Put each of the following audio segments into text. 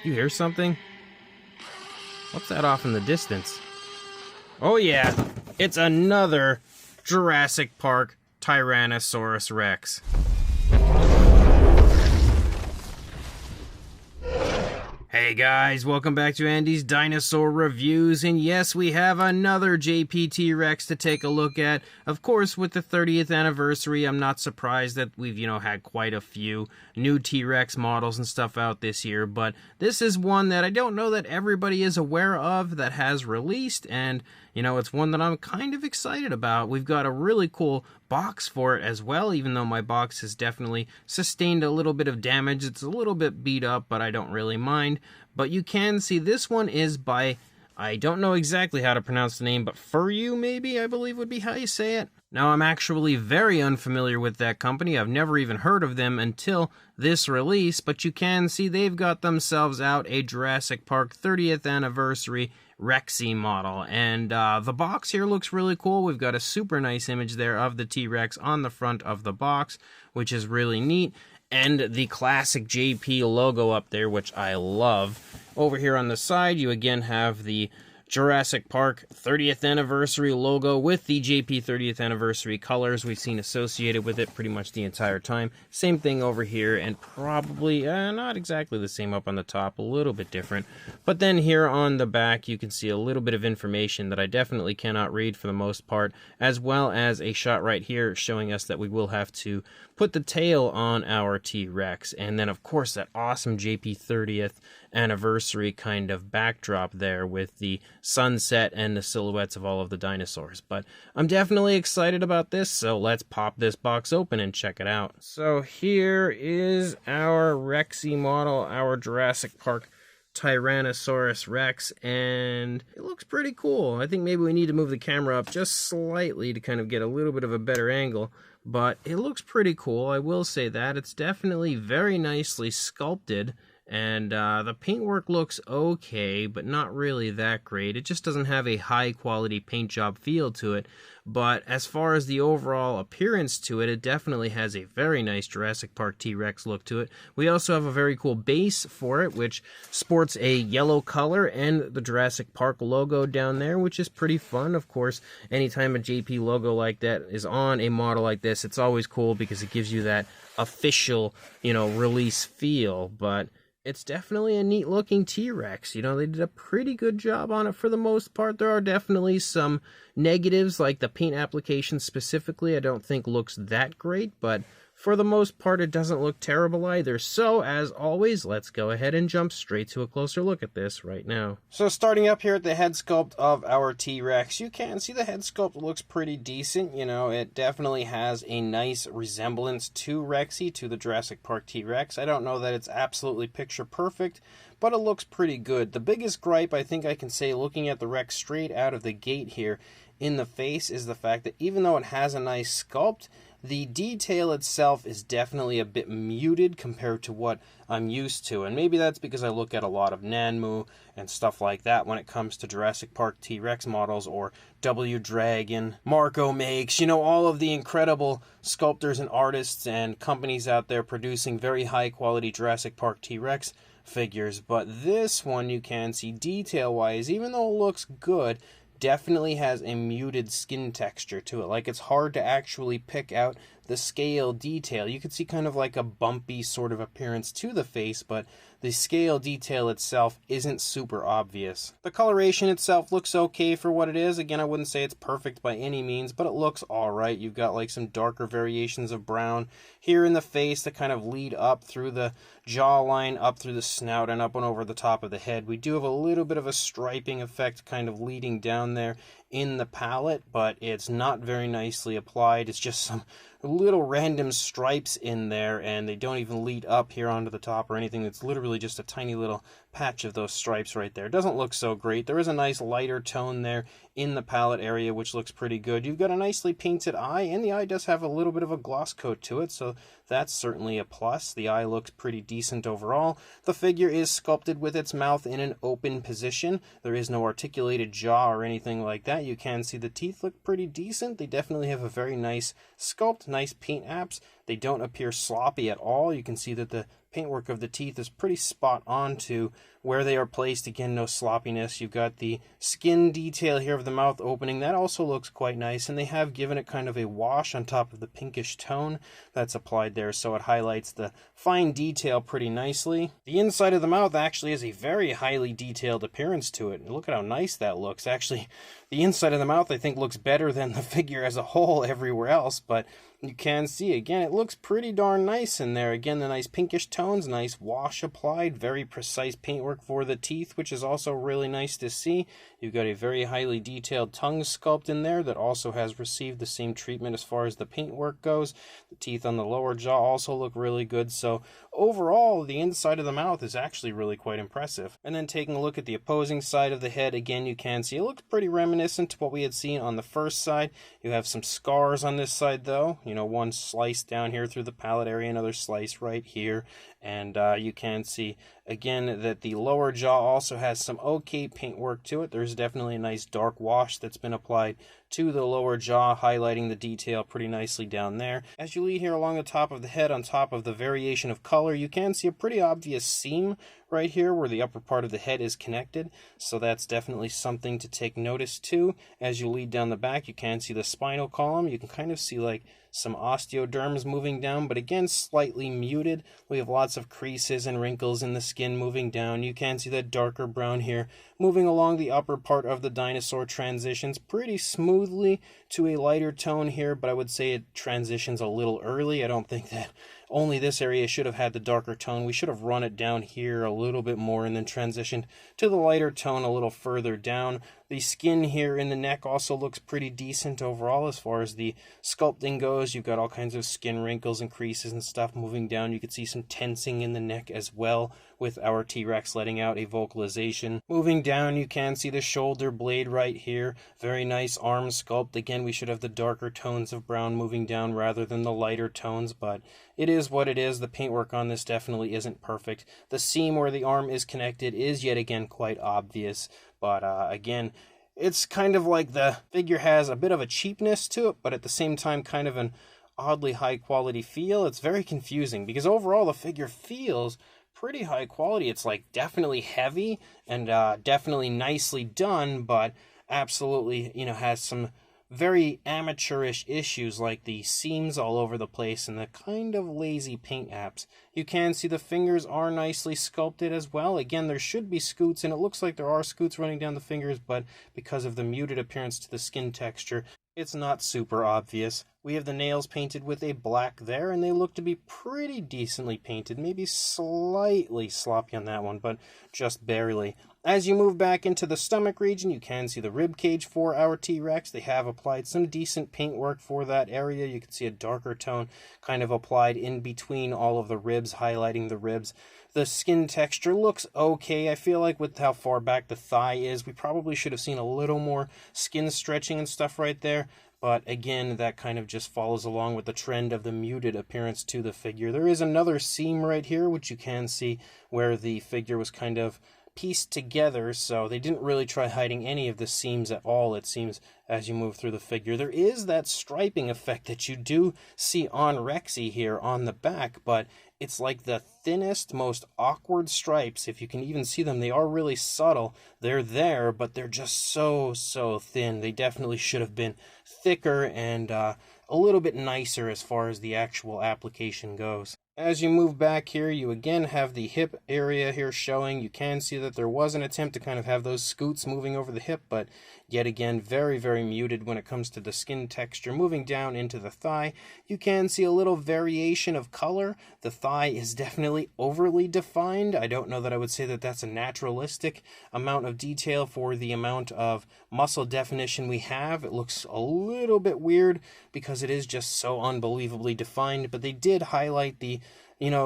You hear something? What's that off in the distance? Oh yeah, it's another Jurassic Park Tyrannosaurus Rex. Hey guys, welcome back to Andy's Dinosaur Reviews, and yes, we have another JP Rex to take a look at. Of course, with the 30th anniversary, I'm not surprised that we've, had quite a few new T-Rex models and stuff out this year, but this is one that I don't know that everybody is aware of that has released, and it's one that I'm kind of excited about. We've got a really cool box for it as well, even though my box has definitely sustained a little bit of damage. It's a little bit beat up, but I don't really mind. But you can see this one is by, I don't know exactly how to pronounce the name, but Furyu, maybe, I believe would be how you say it. Now, I'm actually very unfamiliar with that company. I've never even heard of them until this release, but you can see they've got themselves out a Jurassic Park 30th anniversary Rexy model, and the box here looks really cool. We've got a super nice image there of the T-Rex on the front of the box, which is really neat, and the classic JP logo up there, which I love. Over here on the side, you again have the Jurassic Park 30th anniversary logo with the JP 30th anniversary colors we've seen associated with it pretty much the entire time. Same thing over here, and probably not exactly the same up on the top, a little bit different. But then here on the back, you can see a little bit of information that I definitely cannot read for the most part, as well as a shot right here showing us that we will have to put the tail on our T-Rex, and then of course that awesome JP 30th anniversary kind of backdrop there with the sunset and the silhouettes of all of the dinosaurs. But I'm definitely excited about this, so let's pop this box open and check it out. So here is our Rexy model, our Jurassic Park Tyrannosaurus Rex, and it looks pretty cool. I think maybe we need to move the camera up just slightly to kind of get a little bit of a better angle, but it looks pretty cool. I will say that. It's definitely very nicely sculpted, and the paintwork looks okay, but not really that great. It just doesn't have a high quality paint job feel to it, but as far as the overall appearance to it, it definitely has a very nice Jurassic Park T-Rex look to it. We also have a very cool base for it, which sports a yellow color and the Jurassic Park logo down there, which is pretty fun. Of course, anytime a JP logo like that is on a model like this, it's always cool because it gives you that official, release feel, but it's definitely a neat looking T-Rex. They did a pretty good job on it for the most part. There are definitely some negatives, like the paint application specifically, I don't think looks that great, but for the most part, it doesn't look terrible either. So, as always, let's go ahead and jump straight to a closer look at this right now. So, starting up here at the head sculpt of our T-Rex, you can see the head sculpt looks pretty decent. It definitely has a nice resemblance to Rexy, to the Jurassic Park T-Rex. I don't know that it's absolutely picture perfect, but it looks pretty good. The biggest gripe I think I can say looking at the Rex straight out of the gate here in the face is the fact that even though it has a nice sculpt, the detail itself is definitely a bit muted compared to what I'm used to. And maybe that's because I look at a lot of Nanmu and stuff like that when it comes to Jurassic Park T-Rex models, or W Dragon, Marco Makes, all of the incredible sculptors and artists and companies out there producing very high quality Jurassic Park T-Rex figures. But this one, you can see detail-wise, even though it looks good, definitely has a muted skin texture to it. Like, it's hard to actually pick out the scale detail. You could see kind of like a bumpy sort of appearance to the face, but the scale detail itself isn't super obvious. The coloration itself looks okay for what it is. Again, I wouldn't say it's perfect by any means, but it looks alright. You've got like some darker variations of brown here in the face that kind of lead up through the jawline, up through the snout, and up and over the top of the head. We do have a little bit of a striping effect kind of leading down there in the palette, but it's not very nicely applied. It's just some little random stripes in there, and they don't even lead up here onto the top or anything. It's literally just a tiny little patch of those stripes right there. It doesn't look so great. There is a nice lighter tone there in the palette area, which looks pretty good. You've got a nicely painted eye, and the eye does have a little bit of a gloss coat to it, so that's certainly a plus. The eye looks pretty decent overall. The figure is sculpted with its mouth in an open position. There is no articulated jaw or anything like that. You can see the teeth look pretty decent. They definitely have a very nice sculpt, nice paint apps. They don't appear sloppy at all. You can see that the paintwork of the teeth is pretty spot on to where they are placed. Again, no sloppiness. You've got the skin detail here of the mouth opening. That also looks quite nice, and they have given it kind of a wash on top of the pinkish tone that's applied there, so it highlights the fine detail pretty nicely. The inside of the mouth actually has a very highly detailed appearance to it. Look at how nice that looks. Actually, the inside of the mouth I think looks better than the figure as a whole everywhere else, but you can see, again, it looks pretty darn nice in there. Again, the nice pinkish tones, nice wash applied, very precise paintwork for the teeth, which is also really nice to see. You've got a very highly detailed tongue sculpt in there that also has received the same treatment as far as the paintwork goes. The teeth on the lower jaw also look really good, so overall, the inside of the mouth is actually really quite impressive. And then taking a look at the opposing side of the head, again, you can see it looks pretty reminiscent to what we had seen on the first side. You have some scars on this side, though. You know, one slice down here through the palate area, another slice right here. And you can see, again, that the lower jaw also has some okay paintwork to it. There's definitely a nice dark wash that's been applied to the lower jaw, highlighting the detail pretty nicely down there. As you lead here along the top of the head, on top of the variation of color, you can see a pretty obvious seam right here where the upper part of the head is connected, so that's definitely something to take notice to. As you lead down the back, you can see the spinal column. You can kind of see like some osteoderms moving down, but again, slightly muted. We have lots of creases and wrinkles in the skin moving down. You can see that darker brown here moving along the upper part of the dinosaur transitions pretty smoothly to a lighter tone here, but I would say it transitions a little early. I don't think that only this area should have had the darker tone. We should have run it down here a little bit more and then transitioned to the lighter tone a little further down. The skin here in the neck also looks pretty decent overall as far as the sculpting goes. You've got all kinds of skin wrinkles and creases and stuff moving down. You can see some tensing in the neck as well, with our T-Rex letting out a vocalization. Moving down, you can see the shoulder blade right here. Very nice arm sculpt. Again, we should have the darker tones of brown moving down rather than the lighter tones, but it is what it is. The paintwork on this definitely isn't perfect. The seam where the arm is connected is yet again quite obvious, but again, it's kind of like the figure has a bit of a cheapness to it, but at the same time kind of an oddly high quality feel. It's very confusing because overall the figure feels pretty high quality. It's like definitely heavy and definitely nicely done, but absolutely, you know, has some very amateurish issues like the seams all over the place and the kind of lazy paint apps. You can see the fingers are nicely sculpted as well. Again, there should be scoots, and it looks like there are scoots running down the fingers, but because of the muted appearance to the skin texture, it's not super obvious. We have the nails painted with a black there, and they look to be pretty decently painted. Maybe slightly sloppy on that one, but just barely. As you move back into the stomach region, you can see the rib cage for our T-Rex. They have applied some decent paintwork for that area. You can see a darker tone kind of applied in between all of the ribs, highlighting the ribs. The skin texture looks okay. I feel like with how far back the thigh is, we probably should have seen a little more skin stretching and stuff right there. But again, that kind of just follows along with the trend of the muted appearance to the figure. There is another seam right here, which you can see where the figure was kind of pieced together, so they didn't really try hiding any of the seams at all, it seems, as you move through the figure. There is that striping effect that you do see on Rexy here on the back, but it's like the thinnest, most awkward stripes. If you can even see them, they are really subtle. They're there, but they're just so thin. They definitely should have been thicker and a little bit nicer as far as the actual application goes. As you move back here, you again have the hip area here showing. You can see that there was an attempt to kind of have those scoots moving over the hip, but yet again, very muted when it comes to the skin texture. Moving down into the thigh, you can see a little variation of color. The thigh is definitely overly defined. I don't know that I would say that that's a naturalistic amount of detail for the amount of muscle definition we have. It looks a little bit weird because it is just so unbelievably defined, but they did highlight the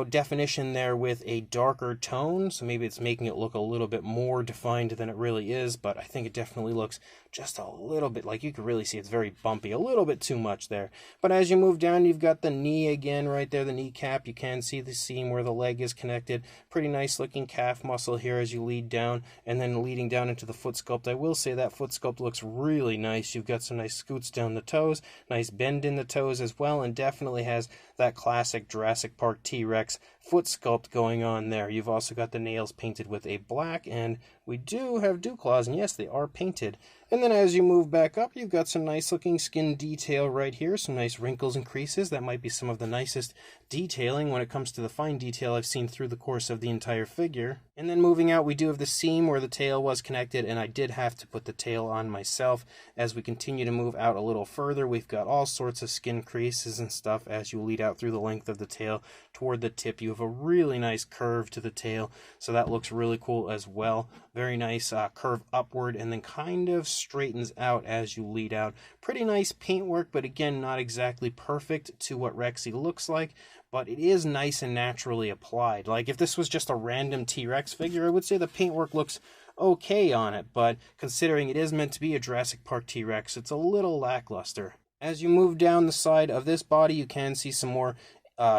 definition there with a darker tone, so maybe it's making it look a little bit more defined than it really is, but I think it definitely looks just a little bit, like you can really see it's very bumpy, a little bit too much there. But as you move down, you've got the knee again right there, the kneecap. You can see the seam where the leg is connected. Pretty nice looking calf muscle here as you lead down, and then leading down into the foot sculpt. I will say that foot sculpt looks really nice. You've got some nice scoots down the toes, nice bend in the toes as well, and definitely has that classic Jurassic Park T-Rex foot sculpt going on there. You've also got the nails painted with a black, and we do have dew claws, and yes, they are painted. And then as you move back up, you've got some nice looking skin detail right here, some nice wrinkles and creases. That might be some of the nicest detailing when it comes to the fine detail I've seen through the course of the entire figure. And then moving out, we do have the seam where the tail was connected, and I did have to put the tail on myself. As we continue to move out a little further, we've got all sorts of skin creases and stuff as you lead out through the length of the tail toward the tip. You have a really nice curve to the tail, so that looks really cool as well. Very nice curve upward, and then kind of straightens out as you lead out. Pretty nice paintwork, but again, not exactly perfect to what Rexy looks like, but it is nice and naturally applied. Like if this was just a random T-Rex figure, I would say the paintwork looks okay on it, but considering it is meant to be a Jurassic Park T-Rex, it's a little lackluster. As you move down the side of this body, you can see some more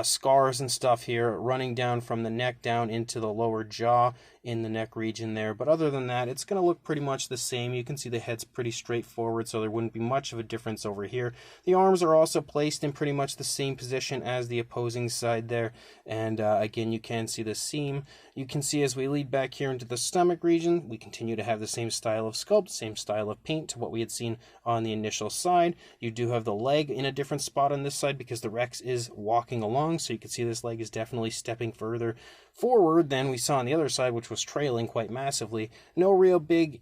scars and stuff here running down from the neck down into the lower jaw in the neck region there. But other than that, it's going to look pretty much the same. You can see the head's pretty straightforward, so there wouldn't be much of a difference over here. The arms are also placed in pretty much the same position as the opposing side there. And again, you can see the seam. You can see as we lead back here into the stomach region, we continue to have the same style of sculpt, same style of paint to what we had seen on the initial side. You do have the leg in a different spot on this side because the Rex is walking along, so you can see this leg is definitely stepping further forward than we saw on the other side, which was trailing quite massively. No real big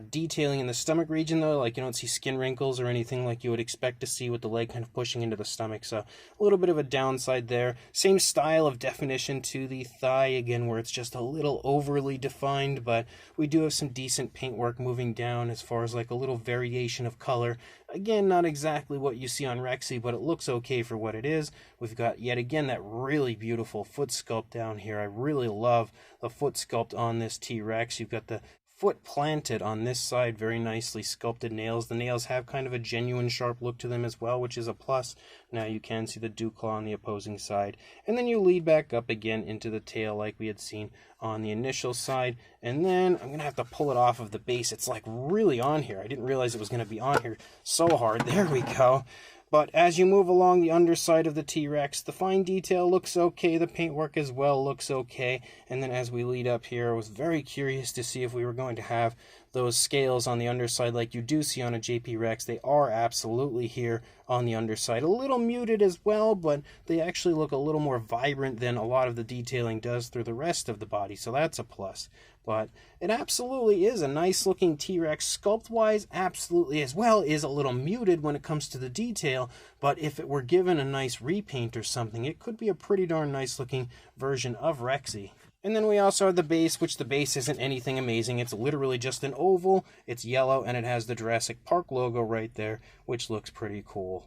detailing in the stomach region though, like you don't see skin wrinkles or anything like you would expect to see with the leg kind of pushing into the stomach, so a little bit of a downside there. Same style of definition to the thigh again, where it's just a little overly defined, but we do have some decent paintwork moving down as far as like a little variation of color. Again, not exactly what you see on Rexy, but it looks okay for what it is. We've got, yet again, that really beautiful foot sculpt down here. I really love the foot sculpt on this T-Rex. You've got the foot planted on this side, very nicely sculpted nails. The nails have kind of a genuine sharp look to them as well, which is a plus. Now you can see the dew claw on the opposing side. And then you lead back up again into the tail like we had seen on the initial side. And then I'm going to have to pull it off of the base. It's like really on here. I didn't realize it was going to be on here so hard. There we go. But as you move along the underside of the T-Rex, the fine detail looks okay, the paintwork as well looks okay, and then as we lead up here, I was very curious to see if we were going to have those scales on the underside like you do see on a JP Rex. They are absolutely here on the underside. A little muted as well, but they actually look a little more vibrant than a lot of the detailing does through the rest of the body, so that's a plus. But it absolutely is a nice looking T-Rex. Sculpt-wise, absolutely as well is a little muted when it comes to the detail, but if it were given a nice repaint or something, it could be a pretty darn nice looking version of Rexy. And then we also have the base, which the base isn't anything amazing. It's literally just an oval, it's yellow, and it has the Jurassic Park logo right there, which looks pretty cool.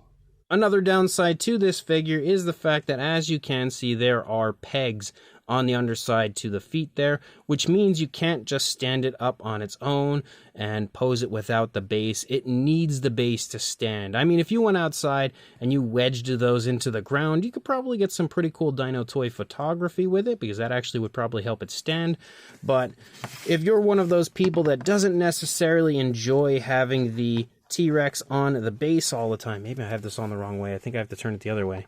Another downside to this figure is the fact that, as you can see, there are pegs on the underside to the feet there, which means you can't just stand it up on its own and pose it without the base. It needs the base to stand. I mean, if you went outside and you wedged those into the ground, you could probably get some pretty cool dino toy photography with it, because that actually would probably help it stand. But if you're one of those people that doesn't necessarily enjoy having the T-Rex on the base all the time, maybe I have this on the wrong way. I think I have to turn it the other way.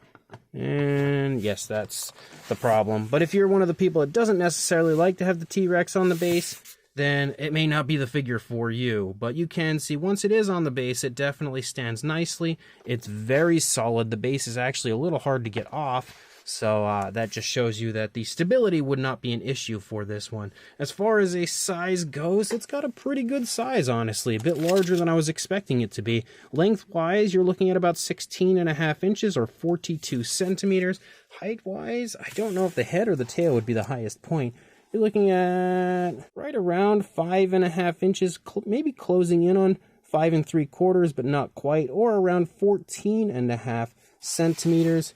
And yes, that's the problem. But if you're one of the people that doesn't necessarily like to have the T-Rex on the base, then it may not be the figure for you. But you can see once it is on the base, it definitely stands nicely. It's very solid. The base is actually a little hard to get off. So that just shows you that the stability would not be an issue for this one. As far as a size goes, it's got a pretty good size, honestly. A bit larger than I was expecting it to be. Lengthwise, you're looking at about 16.5 inches or 42 centimeters. Height-wise, I don't know if the head or the tail would be the highest point. You're looking at right around 5.5 inches, maybe closing in on 5 3/4, but not quite, or around 14.5 centimeters.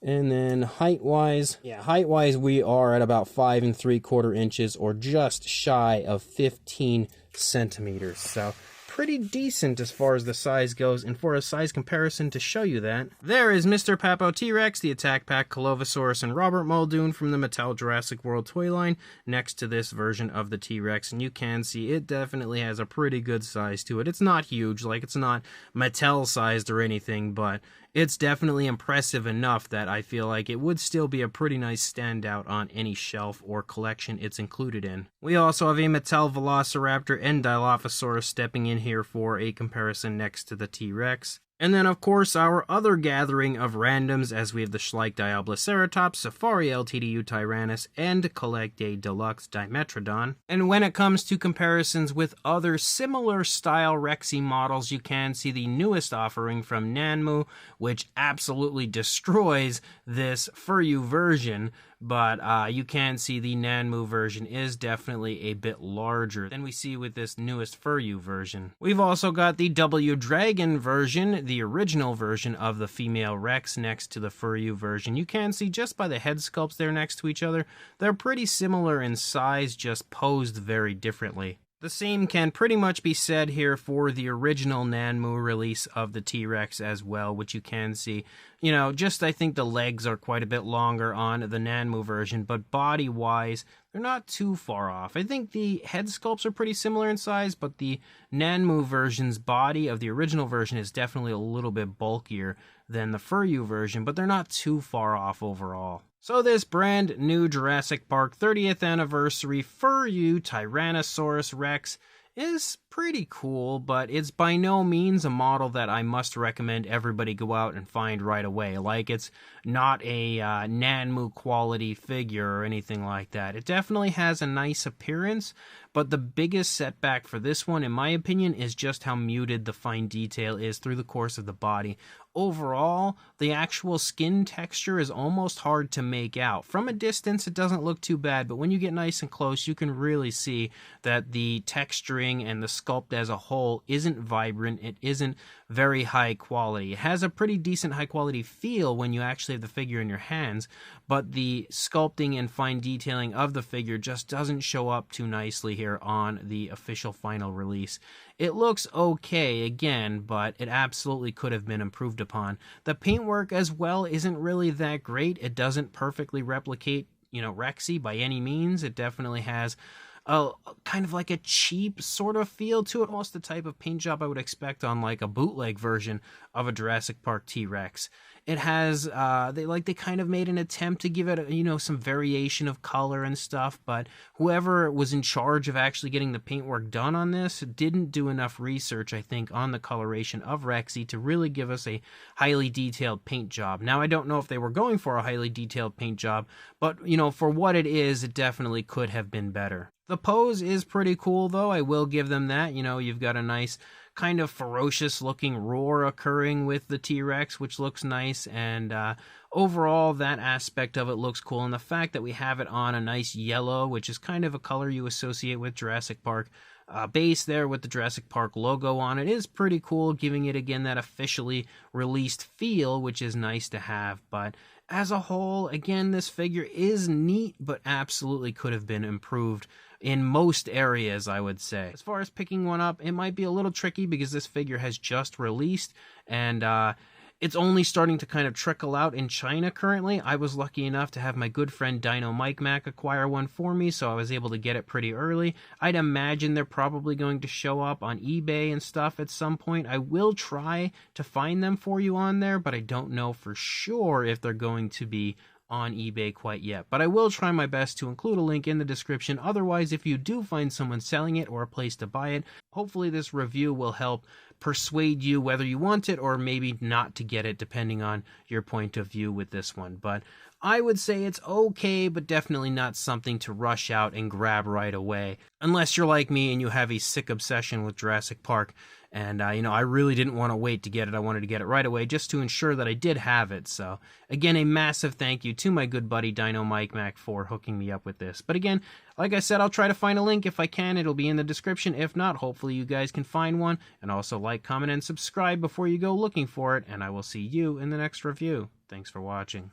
And then height-wise, we are at about 5 3/4 inches or just shy of 15 centimeters. So pretty decent as far as the size goes, and for a size comparison to show you that, there is Mr. Papo T-Rex, the Attack Pack Colovosaurus, and Robert Muldoon from the Mattel Jurassic World toy line next to this version of the T-Rex, and you can see it definitely has a pretty good size to it. It's not huge, like it's not Mattel-sized or anything, but it's definitely impressive enough that I feel like it would still be a pretty nice standout on any shelf or collection it's included in. We also have a Mattel Velociraptor and Dilophosaurus stepping in here for a comparison next to the T-Rex. And then, of course, our other gathering of randoms, as we have the Schleich Diabloceratops, Safari LTDU Tyrannus, and Collect Day Deluxe Dimetrodon. And when it comes to comparisons with other similar style Rexy models, you can see the newest offering from Nanmu, which absolutely destroys this Furyu version. But you can see the Nanmu version is definitely a bit larger than we see with this newest Furyu version. We've also got the W Dragon version, the original version of the female Rex next to the Furyu version. You can see just by the head sculpts there next to each other, they're pretty similar in size, just posed very differently. The same can pretty much be said here for the original Nanmu release of the T-Rex as well, which you can see. You know, just I think the legs are quite a bit longer on the Nanmu version, but body-wise, they're not too far off. I think the head sculpts are pretty similar in size, but the Nanmu version's body of the original version is definitely a little bit bulkier than the Furyu version, but they're not too far off overall. So this brand new Jurassic Park 30th anniversary Furyu Tyrannosaurus Rex is pretty cool, but it's by no means a model that I must recommend everybody go out and find right away. Like, it's not a Nanmu quality figure or anything like that. It definitely has a nice appearance, but the biggest setback for this one, in my opinion, is just how muted the fine detail is through the course of the body. Overall, the actual skin texture is almost hard to make out. From a distance, it doesn't look too bad, but when you get nice and close, you can really see that the texturing and the sculpt as a whole isn't vibrant. It isn't very high quality. It has a pretty decent high quality feel when you actually have the figure in your hands, but the sculpting and fine detailing of the figure just doesn't show up too nicely here on the official final release. It looks okay again, but it absolutely could have been improved upon. The paintwork as well isn't really that great. It doesn't perfectly replicate, Rexy by any means. It definitely has a kind of like a cheap sort of feel to it, almost the type of paint job I would expect on like a bootleg version of a Jurassic Park T-Rex. It has they kind of made an attempt to give it some variation of color and stuff, but whoever was in charge of actually getting the paintwork done on this didn't do enough research, I think, on the coloration of Rexy to really give us a highly detailed paint job. Now, I don't know if they were going for a highly detailed paint job, but for what it is, it definitely could have been better. The pose is pretty cool, though. I will give them that. You've got a nice kind of ferocious looking roar occurring with the T-Rex, which looks nice, and overall that aspect of it looks cool, and the fact that we have it on a nice yellow, which is kind of a color you associate with Jurassic Park, base there with the Jurassic Park logo on it is pretty cool, giving it again that officially released feel, which is nice to have. But as a whole, again, this figure is neat, but absolutely could have been improved in most areas, I would say. As far as picking one up, it might be a little tricky because this figure has just released, and it's only starting to kind of trickle out in China currently. I was lucky enough to have my good friend Dino Mike Mac acquire one for me, so I was able to get it pretty early. I'd imagine they're probably going to show up on eBay and stuff at some point. I will try to find them for you on there, but I don't know for sure if they're going to be on eBay quite yet, but I will try my best to include a link in the description. Otherwise, if you do find someone selling it or a place to buy it, hopefully this review will help persuade you whether you want it or maybe not to get it, depending on your point of view with this one. But I would say it's okay, but definitely not something to rush out and grab right away, unless you're like me and you have a sick obsession with Jurassic Park. And, I really didn't want to wait to get it. I wanted to get it right away just to ensure that I did have it. So, again, a massive thank you to my good buddy Dino Mike Mac for hooking me up with this. But again, like I said, I'll try to find a link if I can. It'll be in the description. If not, hopefully you guys can find one. And also like, comment, and subscribe before you go looking for it. And I will see you in the next review. Thanks for watching.